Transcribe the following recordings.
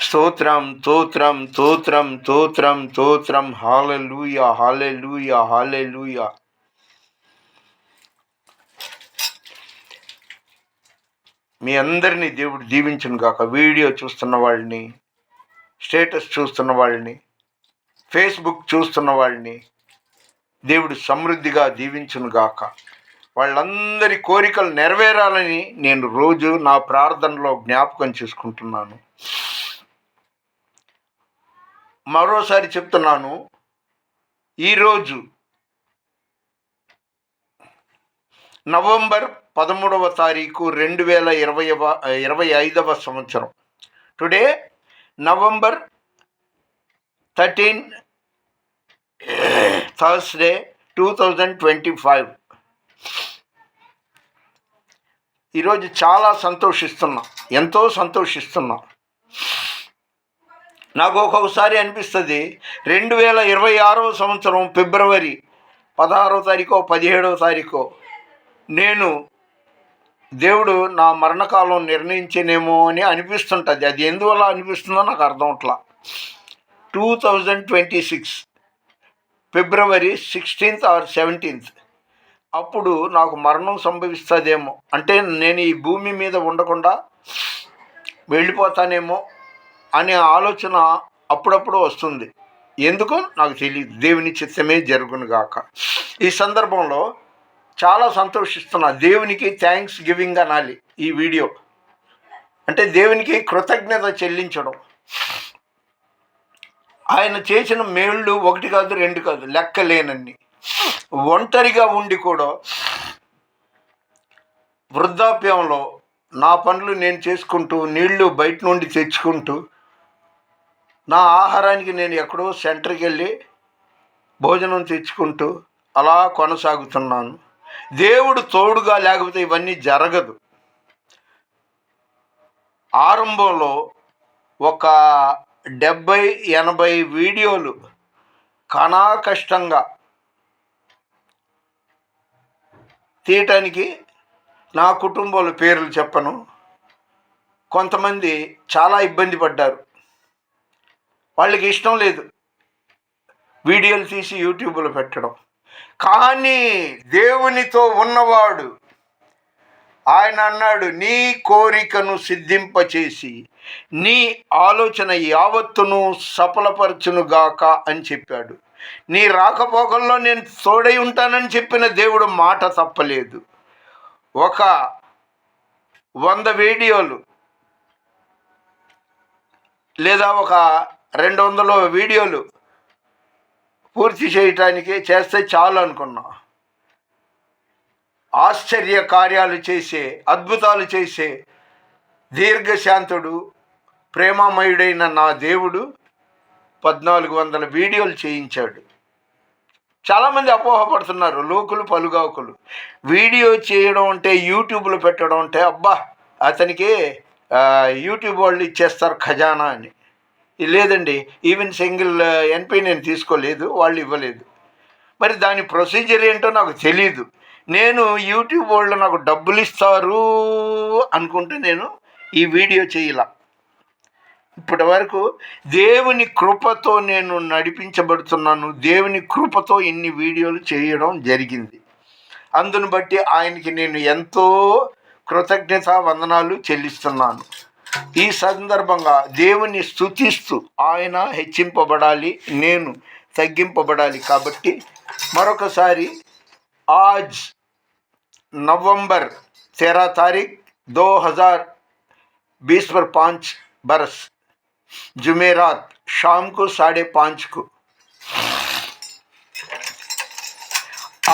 స్తోత్రం స్తోత్రం స్తోత్రం స్తోత్రం స్తోత్రం. హల్లెలూయా హల్లెలూయా హల్లెలూయా. మీ అందరినీ దేవుడు దీవించును గాక. వీడియో చూస్తున్న వాళ్ళని, స్టేటస్ చూస్తున్న వాళ్ళని, ఫేస్బుక్ చూస్తున్న వాళ్ళని దేవుడు సమృద్ధిగా దీవించును గాక. వాళ్ళందరి కోరికలు నెరవేరాలని నేను రోజు నా ప్రార్థనలో జ్ఞాపకం చేసుకుంటున్నాను. మరోసారి చెప్తున్నాను, ఈరోజు నవంబర్ 13వ తారీఖు 2025వ సంవత్సరం. Today November 13 Thursday 2025. ఈరోజు చాలా సంతోషిస్తున్నా, ఎంతో సంతోషిస్తున్నా. నాకు ఒక్కొక్కసారి అనిపిస్తుంది 2026వ సంవత్సరం ఫిబ్రవరి 16వ తారీఖో 17వ తారీఖో నేను దేవుడు నా మరణకాలం నిర్ణయించేనేమో అని అనిపిస్తుంటుంది. అది ఎందువల్ల అనిపిస్తుందో నాకు అర్థం అవట్లా. 2026 ఫిబ్రవరి 16th or 17th అప్పుడు నాకు మరణం సంభవిస్తుందేమో, అంటే నేను ఈ భూమి మీద ఉండకుండా వెళ్ళిపోతానేమో అనే ఆలోచన అప్పుడప్పుడు వస్తుంది. ఎందుకో నాకు తెలియదు. దేవుని చిత్తమే జరుగును గాక. ఈ సందర్భంలో చాలా సంతోషిస్తున్నా. దేవునికి థ్యాంక్స్ గివింగ్ అనాలి. ఈ వీడియో అంటే దేవునికి కృతజ్ఞత చెల్లించడం. ఆయన చేసిన మేళ్ళు 1 కాదు 2 కాదు, లెక్కలేనన్ని. ఒంటరిగా ఉండి కూడా వృద్ధాప్యంలో నా పనులు నేను చేసుకుంటూ, నీళ్లు బయట నుండి తెచ్చుకుంటూ, నా ఆహారానికి నేను ఎక్కడో సెంటర్కి వెళ్ళి భోజనం తెచ్చుకుంటూ అలా కొనసాగుతున్నాను. దేవుడు తోడుగా లేకపోతే ఇవన్నీ జరగదు. ఆరంభంలో ఒక 70-80 వీడియోలు కష్టంగా తీయటానికి నా కుటుంబాల పేర్లు చెప్పను. కొంతమంది చాలా ఇబ్బంది పడ్డారు. వాళ్ళకి ఇష్టం లేదు వీడియోలు తీసి యూట్యూబ్లో పెట్టడం. కానీ దేవునితో ఉన్నవాడు ఆయన అన్నాడు, నీ కోరికను సిద్ధింపచేసి నీ ఆలోచన యావత్తును సఫలపరచునుగాక అని చెప్పాడు. నీ రాకపోకల్లో నేను తోడై ఉంటానని చెప్పిన దేవుడు మాట తప్పలేదు. ఒక 100 వీడియోలు లేదా ఒక 200 వీడియోలు పూర్తి చేయటానికి చేస్తే చాలు అనుకున్నా. ఆశ్చర్య కార్యాలు చేసే, అద్భుతాలు చేసే దీర్ఘశాంతుడు, ప్రేమమయుడైన నా దేవుడు 1400 వీడియోలు చేయించాడు. చాలామంది అపోహపడుతున్నారు, లోకులు పలుగాకులు. వీడియో చేయడం అంటే, యూట్యూబ్లో పెట్టడం అంటే, అబ్బా అతనికి యూట్యూబ్ వాళ్ళు ఇచ్చేస్తారు ఖజానా అని. లేదండి, ఈవెన్ సింగిల్ ఎన్పి నేను తీసుకోలేదు, వాళ్ళు ఇవ్వలేదు. మరి దాని ప్రొసీజర్ ఏంటో నాకు తెలీదు. నేను యూట్యూబ్ వాళ్ళు నాకు డబ్బులు ఇస్తారు అనుకుంటే నేను ఈ వీడియో చేయలా. ఇప్పటి వరకు దేవుని కృపతో నేను నడిపించబడుతున్నాను. దేవుని కృపతో ఇన్ని వీడియోలు చేయడం జరిగింది. అందును బట్టి ఆయనకి నేను ఎంతో కృతజ్ఞతా వందనాలు చెల్లిస్తున్నాను. ఈ సందర్భంగా దేవుని స్తుతిస్తూ ఆయన హెచ్చింపబడాలి, నేను తగ్గింపబడాలి. కాబట్టి మరొకసారి आज नवंबर 13 तारीख 2020 पर 5 बरस जुमेरात शाम को 5:30 को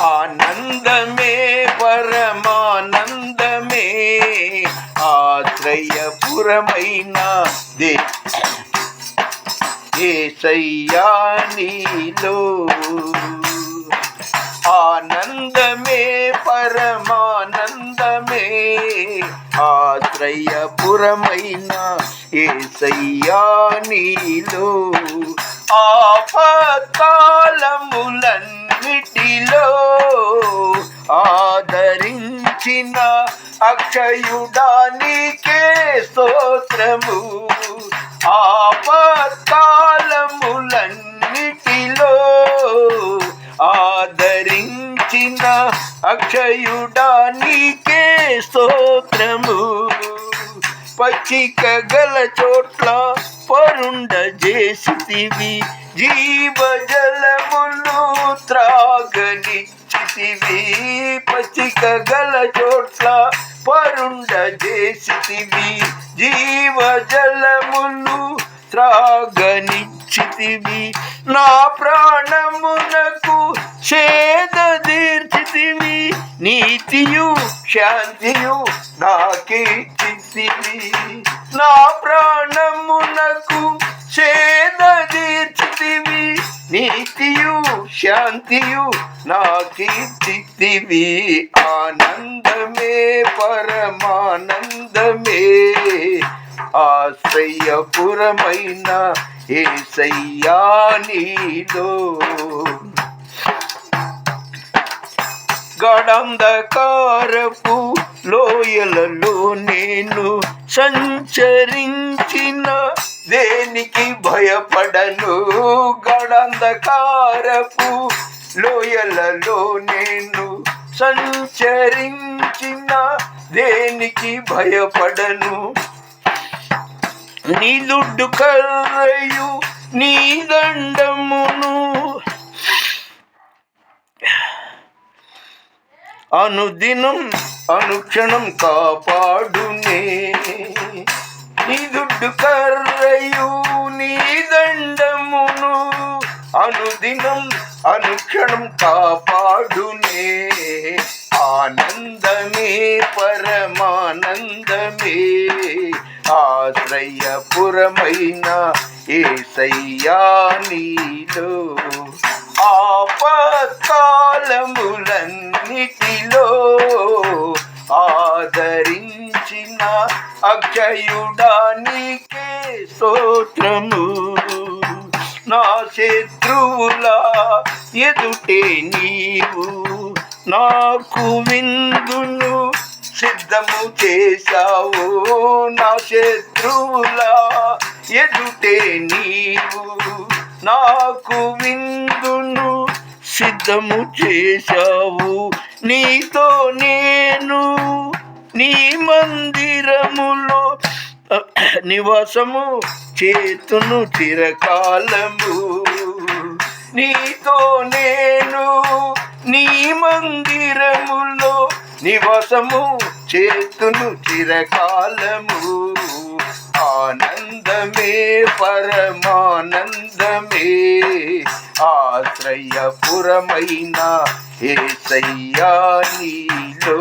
आनंद में परमानंद में आश्रयपुरमैना दे యేసయ్యా నీలో आनंद में परमानंद में ఆశ్రయపురమైన యేసయ్యా నీలో ఆపత్కాలములన్నిటిలో ఆదరించిన అక్షయుడా నీకే స్తోత్రము. ఆపత్కాలములన్నిటిలో ఆదరించిన అక్షయుడా నీకే స్తోత్రము. పచ్చిక గల చోట్ల పరుండ చేసితివి, జీవజలములు త్రాగనిచ్చితివి. పచ్చిక గల చోట్ల పరుండ చేసితివి, జీవజలములు త్రాగనిచ్చితివి. నా ప్రాణమునకు చేద తీర్చితివి, నీతియు శాంతియు నాకిచ్చితివి. నా ప్రాణమునకు చేద తీర్చితివి, నీతియు శాంతియు నాకిచ్చితివి. ఆనందమే పరమానందమే ఆశ్రయపురమైన యేసయ్యా నీలో. గాఢాంధకారపు లోయలలో నేను సంచరించిన దేనికి భయపడను. గాఢాంధకారపు లోయలలో నేను సంచరించిన దేనికి భయపడను. నీ దుడ్డు కర్రయు నీ దండమును అనుదినం అనుక్షణం కాపాడునే. నీ దుడ్డు కర్రయు నీ దండమును అనుదినం అనుక్షణం కాపాడునే. ఆనందమే పరమానందమే ఆశ్రయపురమైన యేసయ్యా నీలో. ఆపత్కాలములన్నిటిలో ఆదరించిన అక్షయుడా నీకే స్తోత్రము. నా శత్రువుల ఎదుటే నీవు నాకు విందును సిద్ధము చేశావు. నా శత్రువుల ఎదుటే నీవు నాకు విందును సిద్ధము చేశావు. నీతో నేను నీ మందిరములో నివాసము చేతును చిరకాలము. నీతో నేను నీ మందిరములో నివాసము చేతును చిరకాలము. ఆనందమే పరమానందమే ఆశ్రయపురమైన యేసయ్యా నీలో.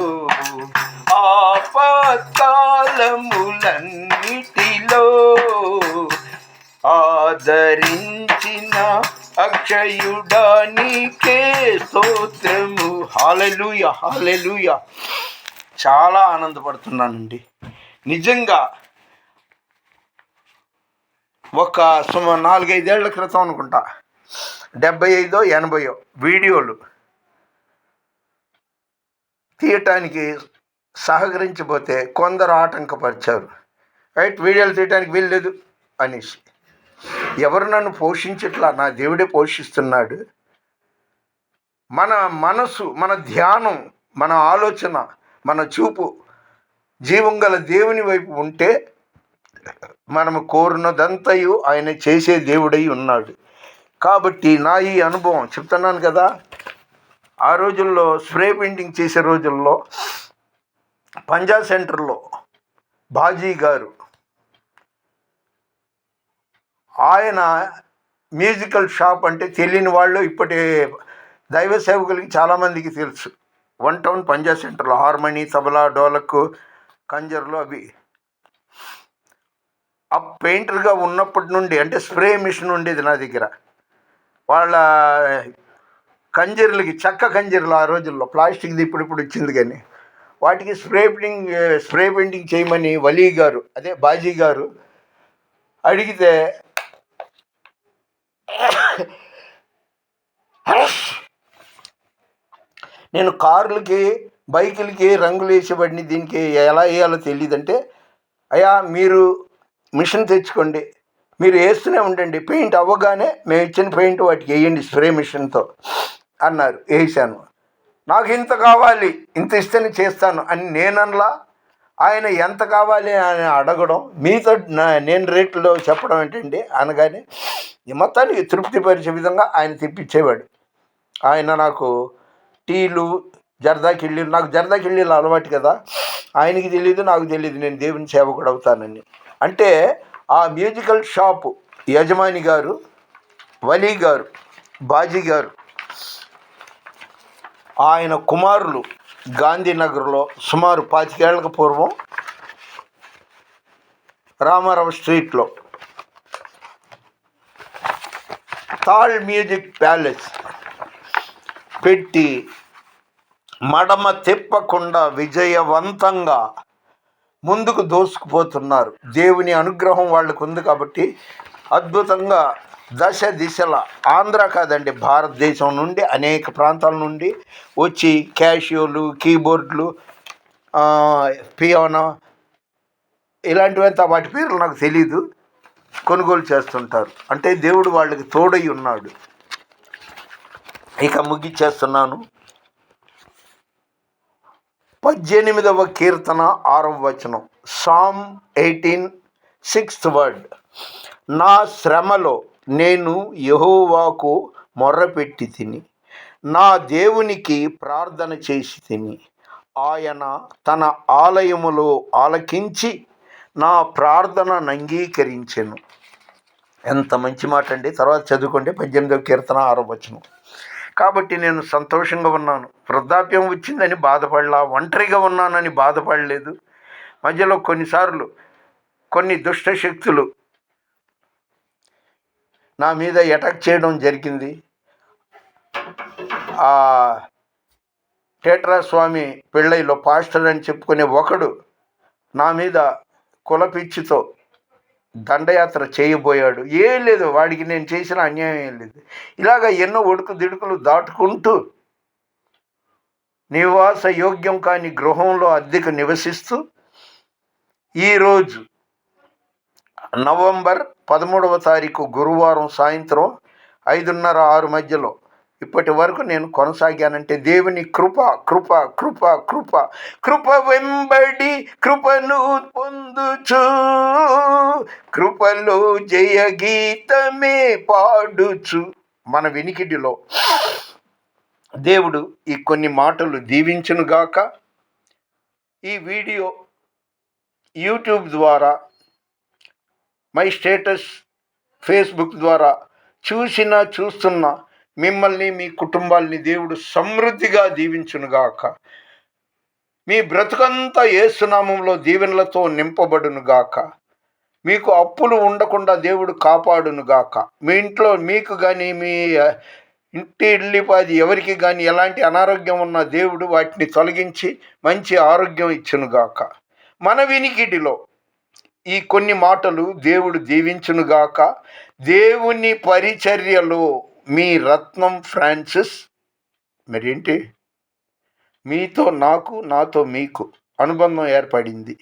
ఆపత్కాలములన్నిటిలో ఆదరించిన అక్షయుడా నీకే స్తోత్రము. హల్లెలూయా, హల్లెలూయా. చాలా ఆనందపడుతున్నానండి నిజంగా. ఒక 4-5 ఏళ్ల క్రితం అనుకుంటా, 75 80 వీడియోలు తీయటానికి సహకరించబోతే కొందరు ఆటంకపరిచారు. రైట్, వీడియోలు తీయటానికి వీల్లేదు అనేసి. ఎవరు నన్ను పోషించట్లా, నా దేవుడే పోషిస్తున్నాడు. మన మనసు, మన ధ్యానం, మన ఆలోచన, మన చూపు జీవం గల దేవుని వైపు ఉంటే మనము కోరినదంతయు ఆయన చేసే దేవుడై ఉన్నాడు. కాబట్టి నా ఈ అనుభవం చెప్తున్నాను కదా. ఆ రోజుల్లో స్ప్రే పెయింటింగ్ చేసే రోజుల్లో పంజా సెంటర్లో బాజీ గారు, ఆయన మ్యూజికల్ షాప్ అంటే తెలియని వాళ్ళు ఇప్పటి దైవ సేవకులకి చాలామందికి తెలుసు. 1 టౌన్ పంజా సెంటర్లో హార్మోనీ, తబలా, డోలకు, కంజర్లు అవి. ఆ పెయింటర్గా ఉన్నప్పటి నుండి, అంటే స్ప్రే మిషన్ ఉండేది నా దగ్గర. వాళ్ళ కంజర్లకి, చెక్క కంజర్లు ఆ రోజుల్లో, ప్లాస్టిక్ది ఇప్పుడు వచ్చింది కానీ, వాటికి స్ప్రే పెయింటింగ్ చేయమని వలీ గారు, అదే బాజీ గారు అడిగితే నేను కార్లకి, బైకులకి రంగులు వేసేవాడిని, దీనికి ఎలా వేయాలో తెలియదంటే, అయ్యా మీరు మిషన్ తెచ్చుకోండి, మీరు వేస్తూనే ఉండండి, పెయింట్ అవ్వగానే మేము ఇచ్చిన పెయింట్ వాటికి వేయండి స్ప్రే మిషన్తో అన్నారు. వేసాను. నాకు ఇంత కావాలి, ఇంత ఇస్తేనే చేస్తాను అని నేనలా. ఆయన ఎంత కావాలి అని అడగడం, మీతో నేను రేట్లో చెప్పడం ఏంటండి అనగానే మొత్తానికి తృప్తిపరిచే విధంగా ఆయన తెప్పించేవాడు. ఆయన నాకు టీలు, జర్దా కిళ్ళీలు, నాకు జర్దా కిళ్ళీలు అలవాటు కదా, ఆయనకి తెలియదు, నాకు తెలియదు నేను దేవుని సేవకుడు అవుతానని. అంటే ఆ మ్యూజికల్ షాపు యజమాని గారు వలీ గారు, బాజీ గారు, ఆయన కుమారులు గాంధీనగర్లో సుమారు 25 ఏళ్లకు పూర్వం రామారావు స్ట్రీట్లో తాళ్ మ్యూజిక్ ప్యాలెస్ పెట్టి మడమ తిప్పకుండా విజయవంతంగా ముందుకు దూసుకుపోతున్నారు. దేవుని అనుగ్రహం వాళ్ళకు ఉంది కాబట్టి అద్భుతంగా దశ దిశల, ఆంధ్ర కాదండి, భారతదేశం నుండి అనేక ప్రాంతాల నుండి వచ్చి క్యాషియోలు, కీబోర్డులు, పియానో ఇలాంటివంతా, వాటి పేర్లు నాకు తెలీదు, కొనుగోలు చేస్తుంటారు. అంటే దేవుడు వాళ్ళకి తోడై ఉన్నాడు. ఇక ముగిచ్చేస్తున్నాను. 18వ కీర్తన 6వ వచనం, సామ్ 18, 6th వర్డ్. నా శ్రమలో నేను యెహోవాకు మొర్రపెట్టి తిని, నా దేవునికి ప్రార్థన చేసి తిని, ఆయన తన ఆలయములో ఆలకించి నా ప్రార్థనను అంగీకరించెను. ఎంత మంచి మాట అండి. తర్వాత చదువుకోండి 18వ కీర్తన 6వ వచనం. కాబట్టి నేను సంతోషంగా ఉన్నాను. వృద్ధాప్యం వచ్చిందని బాధపడలా, ఒంటరిగా ఉన్నానని బాధపడలేదు. మధ్యలో కొన్నిసార్లు కొన్ని దుష్ట శక్తులు నా మీద అటాక్ చేయడం జరిగింది. ఆ టేట్రా స్వామి పెళ్ళైలో పాస్టర్ అని చెప్పుకునే ఒకడు నా మీద కులపిచ్చితో దండయాత్ర చేయబోయాడు. ఏం లేదు, వాడికి నేను చేసిన అన్యాయం ఏం లేదు. ఇలాగ ఎన్నో ఒడుకు దిడుకులు దాటుకుంటూ నివాస యోగ్యం కాని గృహంలో అద్దెకు నివసిస్తూ ఈరోజు నవంబర్ 13వ తారీఖు గురువారం సాయంత్రం 5:30, 6 మధ్యలో ఇప్పటి వరకు నేను కొనసాగానంటే దేవుని కృప కృప కృప కృప కృప వెంబడి కృపను పొందుచు, కృపలో జయ గీతమే పాడుచు. మన వినికిడిలో దేవుడు ఈ కొన్ని మాటలు దీవించునుగాక. ఈ వీడియో యూట్యూబ్ ద్వారా, మై స్టేటస్ ఫేస్బుక్ ద్వారా చూస్తున్న మిమ్మల్ని, మీ కుటుంబాలని దేవుడు సమృద్ధిగా దీవించునుగాక. మీ బ్రతుకంతా యేసు నామములో దీవెనలతో నింపబడునుగాక. మీకు అప్పులు ఉండకుండా దేవుడు కాపాడునుగాక. మీ ఇంట్లో మీకు కానీ, మీ ఇంటి ఇల్లిపాది ఎవరికి కానీ ఎలాంటి అనారోగ్యం ఉన్న దేవుడు వాటిని తొలగించి మంచి ఆరోగ్యం ఇచ్చునుగాక. మన వినికిడిలో ఈ కొన్ని మాటలు దేవుడు దీవించునుగాక. దేవుని పరిచర్యలో మీ రత్నం ఫ్రాన్సిస్. మరేంటి, మీతో నాకు, నాతో మీకు అనుబంధం ఏర్పడింది.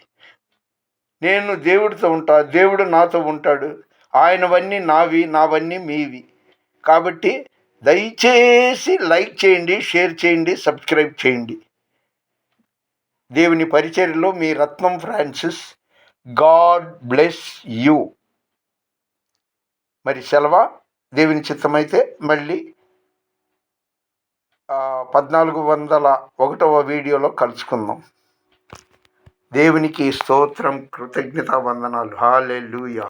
నేను దేవుడితో ఉంటా, దేవుడు నాతో ఉంటాడు. ఆయనవన్నీ నావి, నావన్నీ మీవి. కాబట్టి దయచేసి లైక్ చేయండి, షేర్ చేయండి, సబ్స్క్రైబ్ చేయండి. దేవుని పరిచర్యలో మీ రత్నం ఫ్రాన్సిస్. God bless you. మరి సెలవా, దేవుని చిత్తమైతే మళ్ళీ 1401వ వీడియోలో కలుసుకుందాం. దేవునికి స్తోత్రం, కృతజ్ఞతా వందనాలు. హల్లెలూయా.